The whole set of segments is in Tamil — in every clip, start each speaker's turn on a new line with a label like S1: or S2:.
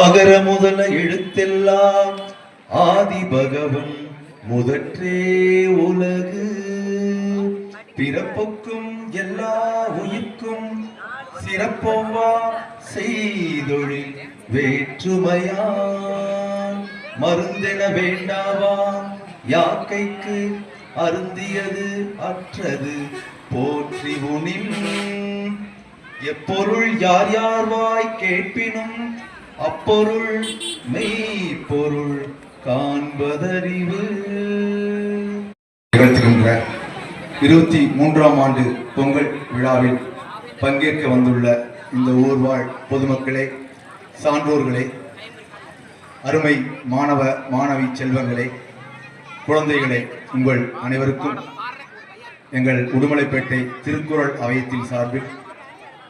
S1: அகர முதல எழுத்தெல்லாம் ஆதி பகவன் முதற்றே உலகு. பிறப்புக்கும் எல்லா உயிர்க்கும் சிறப்பொவ்வா செய்தொழில் வேற்றுமையான். மருந்தென வேண்டாவா யாக்கைக்கு அருந்தியது அற்றது போற்றி உனின். எப்பொருள் யார் யார் வாய் கேட்பினும் அப்பொருள் மெய்ப்பொருள் காண்பதறிவு. நிகழ்த்துகின்ற 23ஆம் ஆண்டு பொங்கல் விழாவில் பங்கேற்க வந்துள்ள இந்த ஊர்வாழ் பொதுமக்களே, சான்றோர்களே, அருமை மாணவ மாணவி செல்வங்களே, குழந்தைகளே, உங்கள் அனைவருக்கும் எங்கள் உடுமலைப்பேட்டை திருக்குறள் அவையத்தின் சார்பில்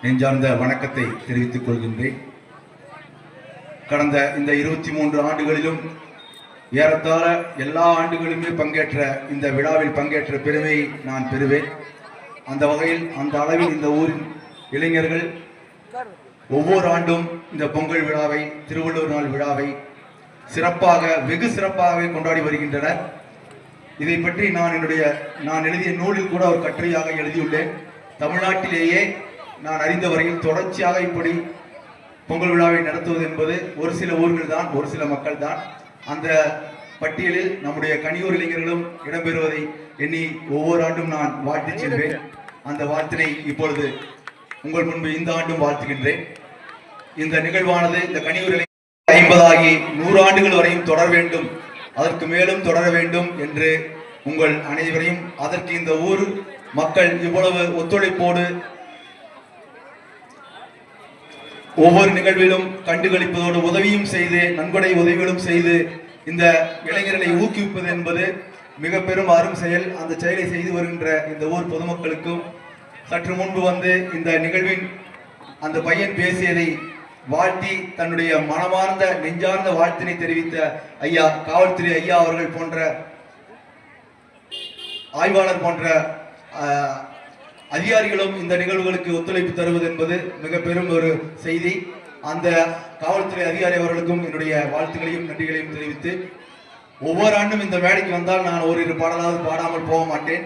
S1: நெஞ்சார்ந்த வணக்கத்தை தெரிவித்துக் கொள்கின்றேன். கடந்த இந்த 23 ஆண்டுகளிலும் ஏறத்தாழ எல்லா ஆண்டுகளுமே பங்கேற்ற இந்த விழாவில் பங்கேற்ற பெருமையை நான் பெறுவேன். அந்த வகையில் அந்த அளவில் இந்த ஊரின் இளைஞர்கள் ஒவ்வொரு ஆண்டும் இந்த பொங்கல் விழாவை, திருவள்ளுவர் நாள் விழாவை சிறப்பாக, வெகு சிறப்பாகவே கொண்டாடி வருகின்றனர். இதை பற்றி நான் எழுதிய நூலில் கூட ஒரு கட்டுரையாக எழுதியுள்ளேன். தமிழ்நாட்டிலேயே நான் அறிந்த வரையில் தொடர்ச்சியாக இப்படி பொங்கல் விழாவை நடத்துவது என்பது ஒரு சில ஊர்கள் தான், ஒரு சில மக்கள் தான். அந்த பட்டியலில் நம்முடைய கனியூர் இளைஞர்களும் இடம்பெறுவதை எண்ணி ஒவ்வொரு ஆண்டும் நான் வாழ்த்தி செல்வேன். அந்த வாழ்த்தினை இப்பொழுது உங்கள் முன்பு இந்த ஆண்டும் வாழ்த்துகின்றேன். இந்த நிகழ்வானது இந்த கனியூர் 50 ஆகி 100 ஆண்டுகள் வரையும் தொடர வேண்டும், அதற்கு மேலும் தொடர வேண்டும் என்று உங்கள் அனைவரையும், அதற்கு இந்த ஊர் மக்கள் இவ்வளவு ஒத்துழைப்போடு ஒவ்வொரு நிகழ்விலும் கண்டுகளிப்பதோடு உதவியும் செய்து, நன்கொடை உதவிகளும் செய்து இந்த இளைஞர்களை ஊக்குவிப்பது என்பது மிக பெரும் அரும் செயல். அந்த செயலை செய்து வருகின்ற இந்த ஊர் பொதுமக்களுக்கும், சற்று முன்பு வந்து இந்த நிகழ்வின் அந்த பையன் பேசியதை வாழ்த்தி தன்னுடைய மனமார்ந்த நெஞ்சார்ந்த வாழ்த்தினை தெரிவித்த ஐயா காவல்துறை ஐயா அவர்கள் போன்ற ஆய்வாளர் போன்ற அதிகாரிகளும் இந்த நிகழ்வுகளுக்கு ஒத்துழைப்பு தருவது என்பது மிக பெரும் ஒரு செய்தி. அந்த காவல்துறை அதிகாரி அவர்களுக்கும் என்னுடைய வாழ்த்துக்களையும் நன்றிகளையும் தெரிவித்து, ஒவ்வொரு ஆண்டும் இந்த மேடைக்கு வந்தால் நான் ஓரிரு பாடலாவது பாடாமல் போக மாட்டேன்.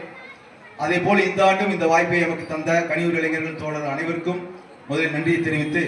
S1: அதே போல் இந்த ஆண்டும் இந்த வாய்ப்பை நமக்கு தந்த கனியூர் இளைஞர்கள் தோழர் அனைவருக்கும் முதலில் நன்றியை தெரிவித்து